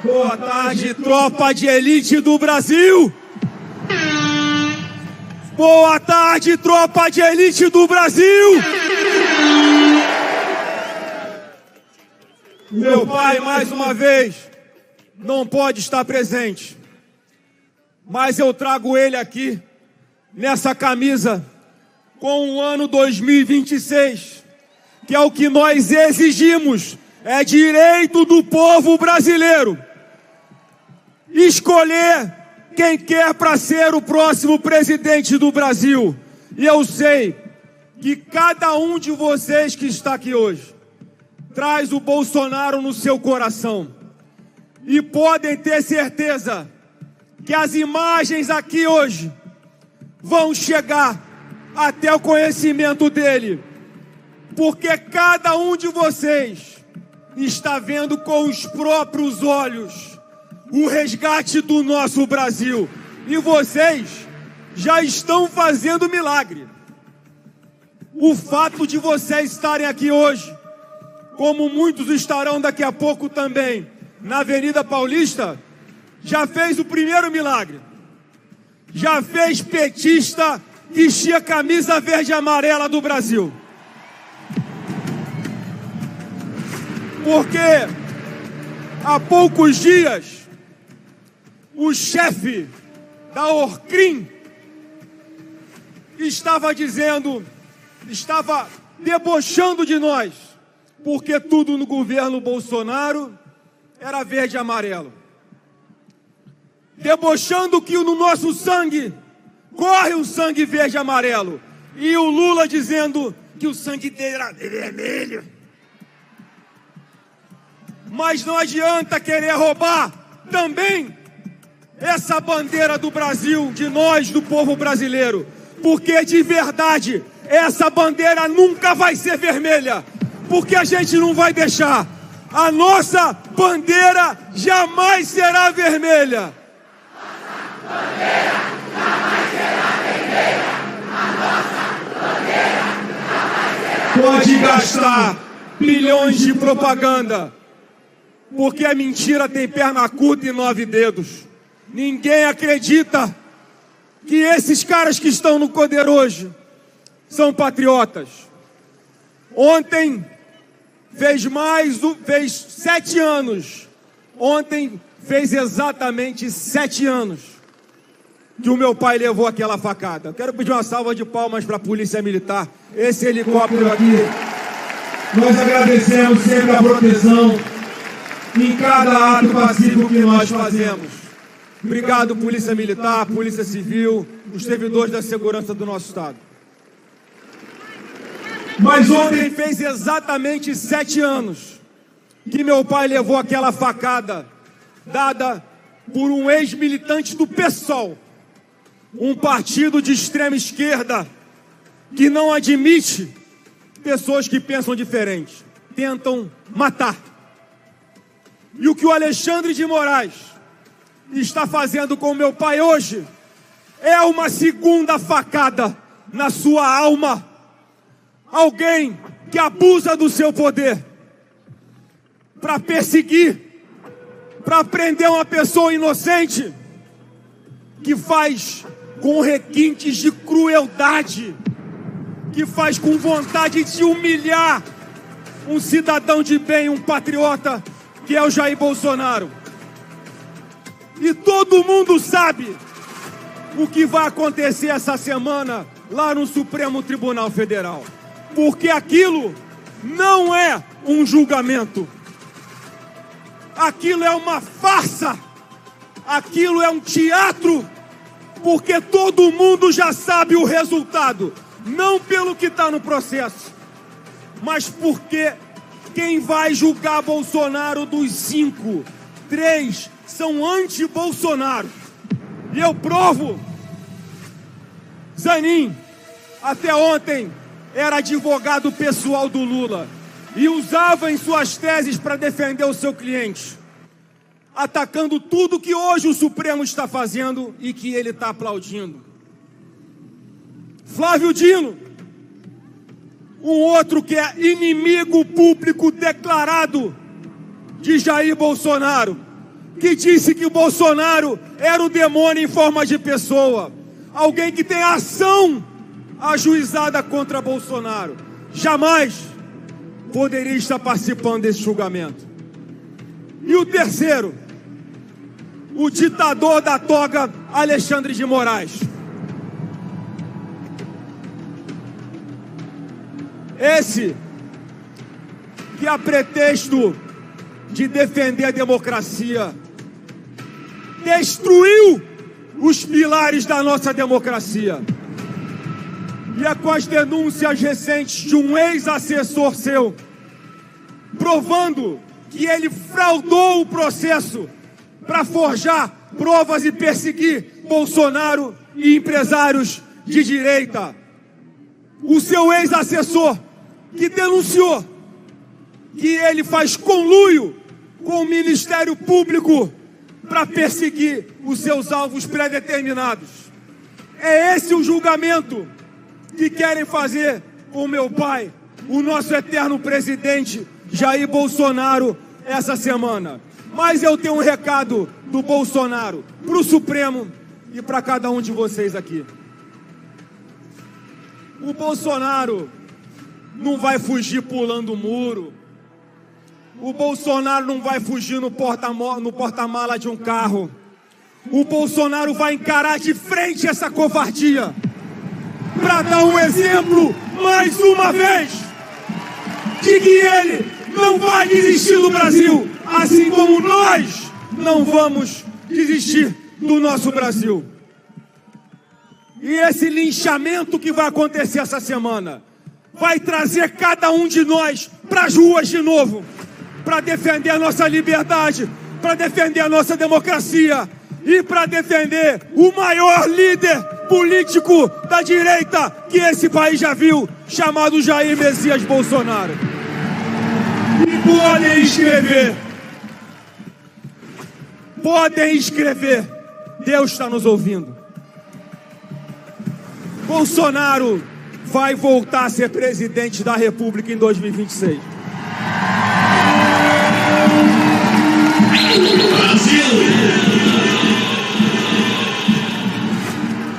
Boa tarde, tropa de elite do Brasil! Boa tarde, tropa de elite do Brasil! Meu pai, mais uma vez, não pode estar presente, mas eu trago ele aqui, nessa camisa, com o ano 2026, que é o que nós exigimos, é direito do povo brasileiro escolher quem quer para ser o próximo presidente do Brasil. E eu sei que cada um de vocês que está aqui hoje traz o Bolsonaro no seu coração. E podem ter certeza que as imagens aqui hoje vão chegar até o conhecimento dele. Porque cada um de vocês está vendo com os próprios olhos o resgate do nosso Brasil. E vocês já estão fazendo milagre. O fato de vocês estarem aqui hoje, como muitos estarão daqui a pouco também, na Avenida Paulista, já fez o primeiro milagre. Já fez petista vestir a camisa verde e amarela do Brasil. Porque há poucos dias o chefe da Orcrim estava debochando de nós, porque tudo no governo Bolsonaro era verde e amarelo. Debochando que no nosso sangue corre o sangue verde e amarelo. E o Lula dizendo que o sangue dele era vermelho. Mas não adianta querer roubar também essa bandeira do Brasil, de nós, do povo brasileiro. Porque de verdade, essa bandeira nunca vai ser vermelha. Porque a gente não vai deixar. A nossa bandeira jamais será vermelha. Nossa bandeira jamais será vermelha. A nossa bandeira jamais será. Pode gastar bilhões de propaganda, porque a mentira tem perna curta e 9 dedos. Ninguém acredita que esses caras que estão no poder hoje são patriotas. Ontem fez 7 anos. Ontem fez exatamente 7 anos que o meu pai levou aquela facada. Quero pedir uma salva de palmas para a Polícia Militar. Esse helicóptero aqui, nós agradecemos sempre a proteção em cada ato pacífico que nós fazemos. Obrigado, Polícia Militar, Polícia Civil, os servidores da segurança do nosso Estado. Mas ontem fez exatamente 7 anos que meu pai levou aquela facada dada por um ex-militante do PSOL, um partido de extrema esquerda que não admite pessoas que pensam diferente, tentam matar. E o que o Alexandre de Moraes está fazendo com meu pai hoje é uma segunda facada na sua alma. Alguém que abusa do seu poder para perseguir, para prender uma pessoa inocente, que faz com requintes de crueldade, que faz com vontade de humilhar um cidadão de bem, um patriota, que é o Jair Bolsonaro. E todo mundo sabe o que vai acontecer essa semana lá no Supremo Tribunal Federal. Porque aquilo não é um julgamento. Aquilo é uma farsa. Aquilo é um teatro. Porque todo mundo já sabe o resultado. Não pelo que está no processo, mas porque quem vai julgar Bolsonaro dos 5, 3 são anti-Bolsonaro. E eu provo. Zanin, até ontem, era advogado pessoal do Lula e usava em suas teses para defender o seu cliente, atacando tudo que hoje o Supremo está fazendo e que ele está aplaudindo. Flávio Dino, um outro que é inimigo público declarado de Jair Bolsonaro, que disse que Bolsonaro era o demônio em forma de pessoa, alguém que tem ação ajuizada contra Bolsonaro, jamais poderia estar participando desse julgamento. E o terceiro, o ditador da toga, Alexandre de Moraes. Esse que, a pretexto de defender a democracia, destruiu os pilares da nossa democracia. E é com as denúncias recentes de um ex-assessor seu, provando que ele fraudou o processo para forjar provas e perseguir Bolsonaro e empresários de direita. O seu ex-assessor, que denunciou que ele faz conluio com o Ministério Público para perseguir os seus alvos pré-determinados. É esse o julgamento que querem fazer com meu pai, o nosso eterno presidente Jair Bolsonaro, essa semana. Mas eu tenho um recado do Bolsonaro para o Supremo e para cada um de vocês aqui. O Bolsonaro não vai fugir pulando o muro. O Bolsonaro não vai fugir no porta-mala de um carro. O Bolsonaro vai encarar de frente essa covardia para dar um exemplo, mais uma vez, de que ele não vai desistir do Brasil, assim como nós não vamos desistir do nosso Brasil. E esse linchamento que vai acontecer essa semana vai trazer cada um de nós para as ruas de novo, para defender a nossa liberdade, para defender a nossa democracia e para defender o maior líder político da direita que esse país já viu, chamado Jair Messias Bolsonaro. E podem escrever, Deus está nos ouvindo. Bolsonaro vai voltar a ser presidente da República em 2026.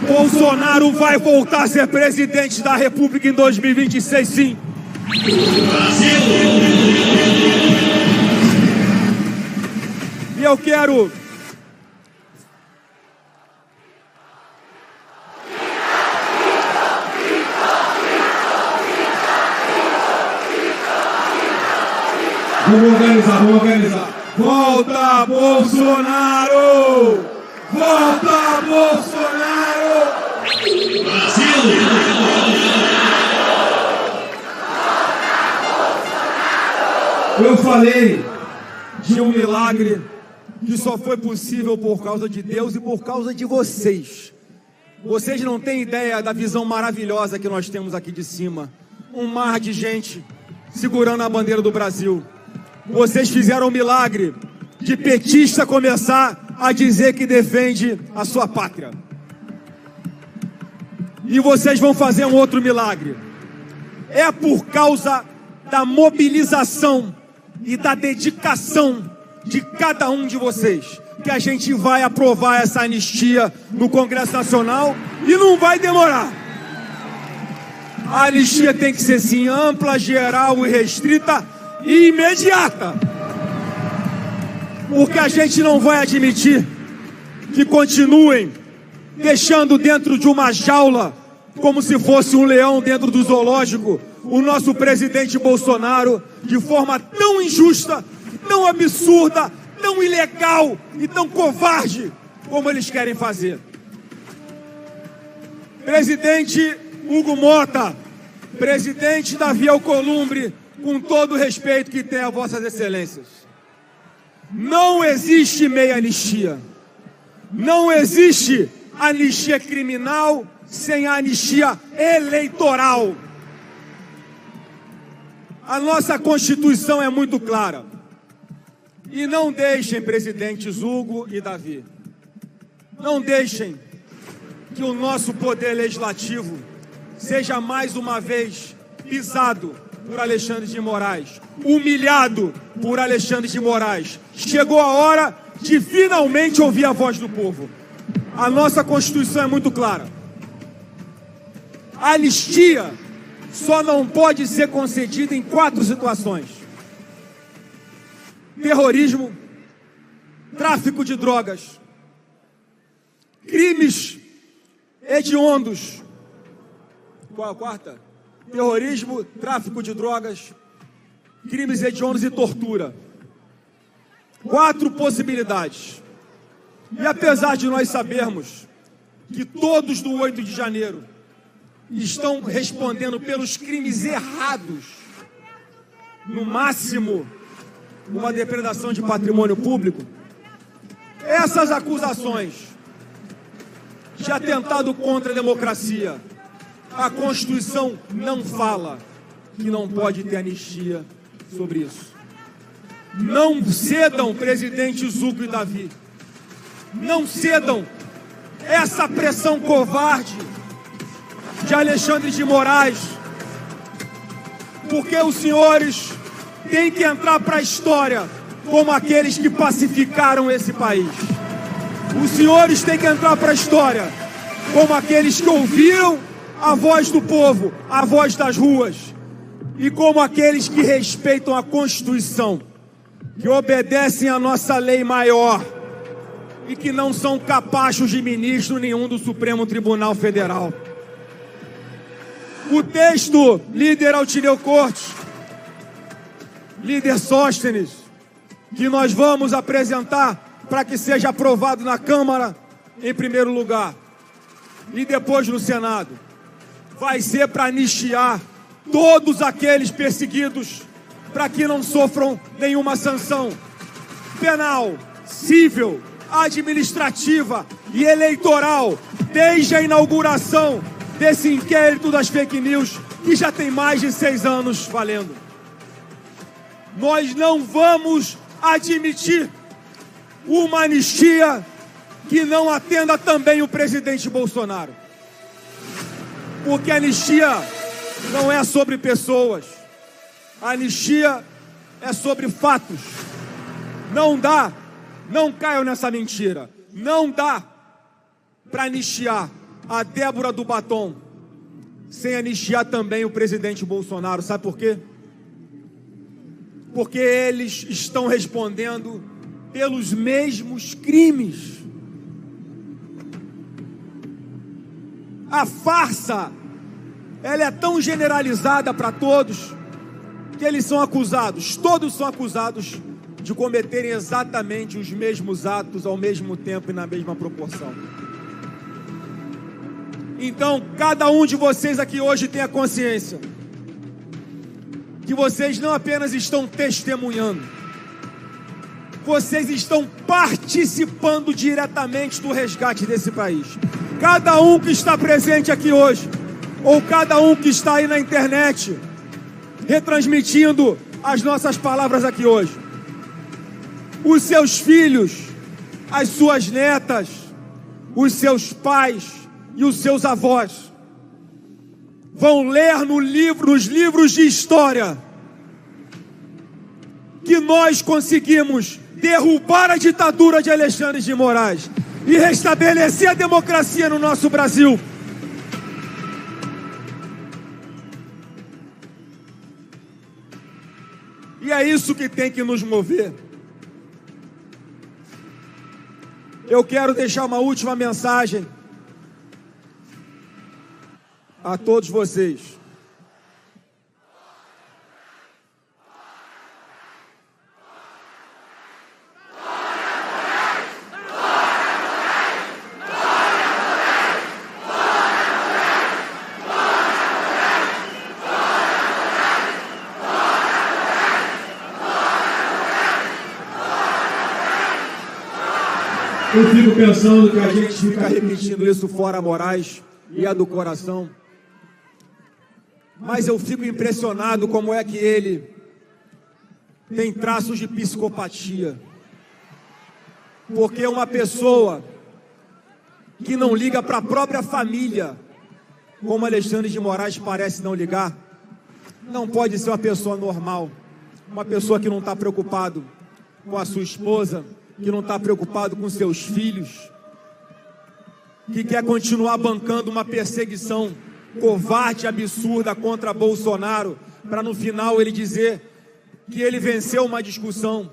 Bolsonaro vai voltar a ser presidente da República em 2026, sim. E eu quero... Vamos organizar. Volta, Bolsonaro! Volta, Bolsonaro! Brasil! Eu falei de um milagre que só foi possível por causa de Deus e por causa de vocês. Vocês não têm ideia da visão maravilhosa que nós temos aqui de cima. Um mar de gente segurando a bandeira do Brasil. Vocês fizeram um milagre de petista começar a dizer que defende a sua pátria. E vocês vão fazer um outro milagre. É por causa da mobilização e da dedicação de cada um de vocês que a gente vai aprovar essa anistia no Congresso Nacional e não vai demorar. A anistia tem que ser sim ampla, geral e restrita e imediata. Porque a gente não vai admitir que continuem deixando dentro de uma jaula, como se fosse um leão dentro do zoológico, o nosso presidente Bolsonaro, de forma tão injusta, tão absurda, tão ilegal e tão covarde como eles querem fazer. Presidente Hugo Mota, presidente Davi Alcolumbre, com todo o respeito que tem a vossas excelências, não existe meia anistia. Não existe anistia criminal sem a anistia eleitoral. A nossa Constituição é muito clara. E não deixem, presidentes Hugo e Davi, não deixem que o nosso poder legislativo seja mais uma vez pisado por Alexandre de Moraes, humilhado por Alexandre de Moraes. Chegou a hora de finalmente ouvir a voz do povo. A nossa Constituição é muito clara. A anistia só não pode ser concedida em 4 situações: terrorismo, tráfico de drogas, crimes hediondos. Qual a quarta? Terrorismo, tráfico de drogas, crimes hediondos e tortura. 4 possibilidades. E apesar de nós sabermos que todos do 8 de janeiro estão respondendo pelos crimes errados, no máximo uma depredação de patrimônio público, essas acusações de atentado contra a democracia, a Constituição não fala que não pode ter anistia sobre isso. Não cedam, presidente Zucco e Davi. Não cedam essa pressão covarde de Alexandre de Moraes, porque os senhores têm que entrar para a história como aqueles que pacificaram esse país. Os senhores têm que entrar para a história como aqueles que ouviram a voz do povo, a voz das ruas, e como aqueles que respeitam a Constituição, que obedecem à nossa lei maior e que não são capachos de ministro nenhum do Supremo Tribunal Federal. O texto, líder Altineu Cortes, líder Sóstenes, que nós vamos apresentar para que seja aprovado na Câmara em primeiro lugar e depois no Senado, vai ser para anistiar todos aqueles perseguidos, para que não sofram nenhuma sanção penal, civil, administrativa e eleitoral, desde a inauguração desse inquérito das fake news, que já tem mais de 6 anos valendo. Nós não vamos admitir uma anistia que não atenda também o presidente Bolsonaro. Porque a anistia não é sobre pessoas. A anistia é sobre fatos. Não dá, não caiam nessa mentira. Não dá para anistiar a Débora do Batom sem anistiar também o presidente Bolsonaro. Sabe por quê? Porque eles estão respondendo pelos mesmos crimes. A farsa, ela é tão generalizada para todos, que eles são acusados, todos são acusados de cometerem exatamente os mesmos atos ao mesmo tempo e na mesma proporção. Então, cada um de vocês aqui hoje tem a consciência que vocês não apenas estão testemunhando, vocês estão participando diretamente do resgate desse país. Cada um que está presente aqui hoje, ou cada um que está aí na internet, retransmitindo as nossas palavras aqui hoje, os seus filhos, as suas netas, os seus pais e os seus avós vão ler nos livros de história que nós conseguimos derrubar a ditadura de Alexandre de Moraes e restabelecer a democracia no nosso Brasil. E é isso que tem que nos mover. Eu quero deixar uma última mensagem a todos vocês. Eu fico pensando que A gente fica repetindo isso fora Moraes e é do coração. Mas eu fico impressionado como é que ele tem traços de psicopatia. Porque uma pessoa que não liga para a própria família, como Alexandre de Moraes parece não ligar, não pode ser uma pessoa normal. Uma pessoa que não está preocupado com a sua esposa, que não está preocupado com seus filhos, que quer continuar bancando uma perseguição covarde e absurda contra Bolsonaro, para no final ele dizer que ele venceu uma discussão,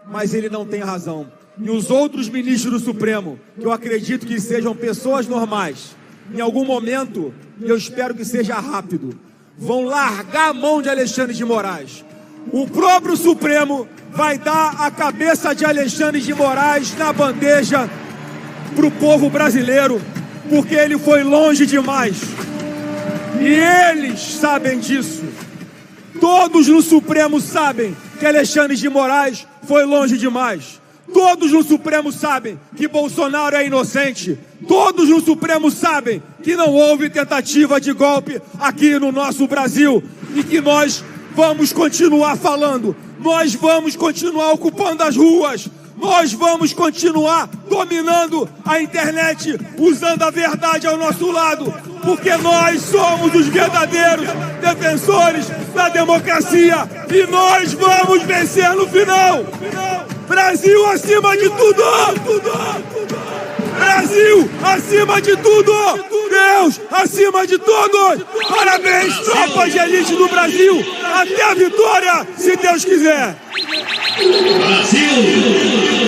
mas ele não tem razão. E os outros ministros do Supremo, que eu acredito que sejam pessoas normais, em algum momento, e eu espero que seja rápido, vão largar a mão de Alexandre de Moraes. O próprio Supremo vai dar a cabeça de Alexandre de Moraes na bandeja para o povo brasileiro, porque ele foi longe demais. E eles sabem disso. Todos no Supremo sabem que Alexandre de Moraes foi longe demais. Todos no Supremo sabem que Bolsonaro é inocente. Todos no Supremo sabem que não houve tentativa de golpe aqui no nosso Brasil. E que nós vamos continuar falando. Nós vamos continuar ocupando as ruas. Nós vamos continuar dominando a internet, usando a verdade ao nosso lado, porque nós somos os verdadeiros defensores da democracia e nós vamos vencer no final. Brasil acima de tudo! Brasil acima de tudo! Deus acima de todos! Parabéns, tropa de elite do Brasil! Até a vitória, se Deus quiser! Brasil!